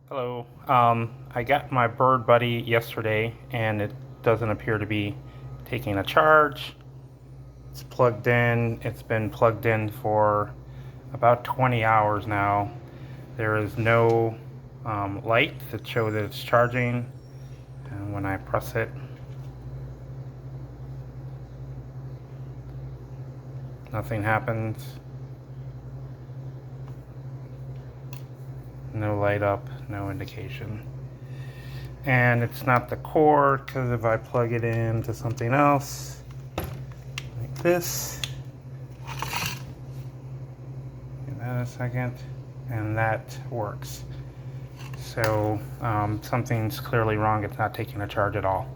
Hello. I got my Bird Buddy yesterday and it doesn't appear to be taking a charge. It's plugged in. It's been plugged in for about 20 hours now. There is no light that shows that it's charging. And when I press it, nothing happens. No light up, no indication. And it's not the cord, because if I plug it into something else, like this, give that a second, and that works. So something's clearly wrong. It's not taking a charge at all.